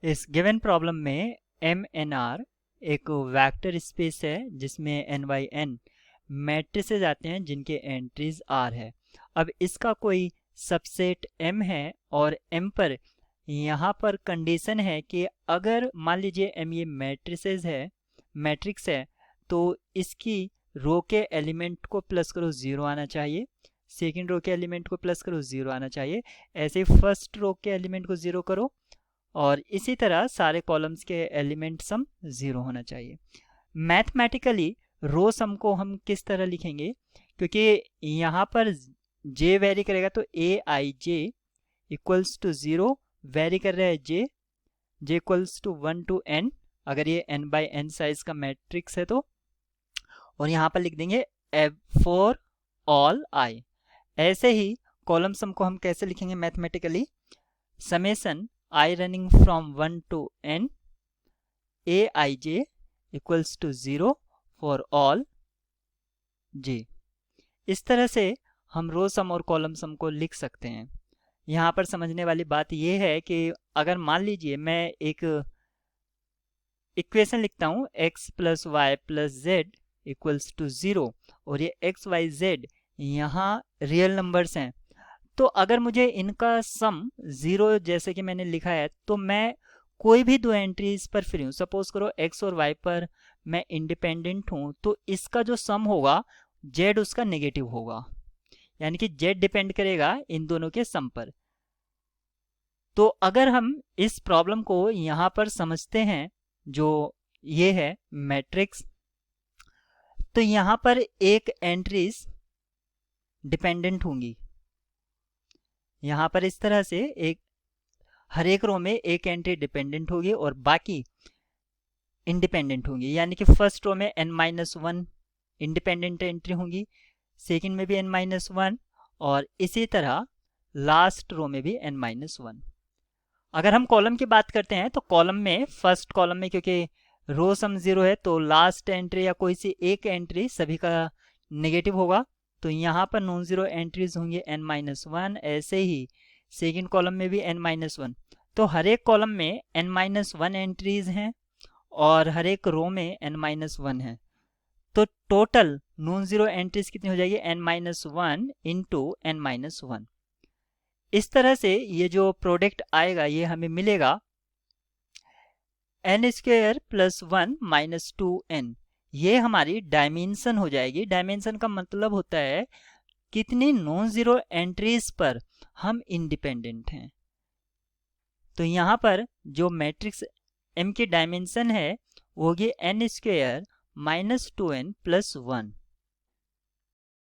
इस given problem में MNR एक वेक्टर स्पेस है जिसमें n बाई n मैट्रिसेस आते हैं जिनके एंट्रीज R है। अब इसका कोई सबसेट M है और M पर यहाँ पर कंडीशन है कि अगर मान लीजिए M ये मैट्रिक्स है तो इसकी रो के एलिमेंट को प्लस करो 0 आना चाहिए, सेकेंड रो के एलिमेंट को प्लस करो 0 आना चाहिए, ऐसे फर्स्ट रो के एलिमेंट को 0 करो और इसी तरह सारे कॉलम्स के एलिमेंट सम 0 होना चाहिए। मैथमेटिकली रो सम को हम किस तरह लिखेंगे, क्योंकि यहाँ पर j वेरी करेगा तो aij इक्वल्स टू 0 वेरी कर रहा है j equals to 1 to n अगर ये n बाई n साइज का मैट्रिक्स है तो, और यहाँ पर लिख देंगे फॉर ऑल i। ऐसे ही कॉलम सम को हम कैसे लिखेंगे mathematically, summation I running from 1 to n aij equals to 0 for all j। इस तरह से हम रो सम और कॉलम सम को लिख सकते हैं। यहाँ पर समझने वाली बात यह है कि अगर मान लीजिए मैं एक इक्वेशन लिखता हूँ x plus y plus z equals to 0 और ये x y z यहाँ रियल नंबर्स हैं, तो अगर मुझे इनका सम 0 जैसे कि मैंने लिखा है तो मैं कोई भी दो एंट्रीज पर फ्री हूँ। सपोज करो x और y पर मैं इंडिपेंडेंट हूँ तो इसका जो सम होगा z उसका नेगेटिव होगा, यानी कि z डिपेंड करेगा इन दोनों के सम पर। तो अगर हम इस प्रॉब्लम को यहाँ पर समझते हैं, जो ये है मैट्रिक्स, तो यहाँ पर एक एंट्रीज डिपेंडेंट होंगी। यहाँ पर इस तरह से हर एक रो में एक एंट्री डिपेंडेंट होगी और बाकी इंडिपेंडेंट होंगी, यानी कि फर्स्ट रो में n-1 इंडिपेंडेंट एंट्री होंगी, सेकंड में भी n-1 और इसी तरह लास्ट रो में भी n-1। अगर हम कॉलम की बात करते हैं तो कॉलम में फर्स्ट कॉलम में क्योंकि रो सम 0 है तो लास्ट एंट्री या कोई सी एक एंट्री सभी का नेगेटिव होगा, तो यहाँ पर नॉन जीरो एंट्रीज होंगी n-1। ऐसे ही सेकंड कॉलम में भी n-1, तो हर एक कॉलम में n-1 एंट्रीज हैं और हर एक रो में n-1 है, तो टोटल नॉन जीरो एंट्रीज कितनी हो जाएगी n-1 इंटू n-1। इस तरह से ये जो प्रोडक्ट आएगा ये हमें मिलेगा n² प्लस 1 माइनस 2n। ये हमारी डायमेंशन हो जाएगी। डायमेंशन का मतलब होता है कितनी नॉन जीरो एंट्रीज पर हम इंडिपेंडेंट हैं। तो यहाँ पर जो मैट्रिक्स M की डायमेंशन है वो होगी n² माइनस 2n प्लस 1।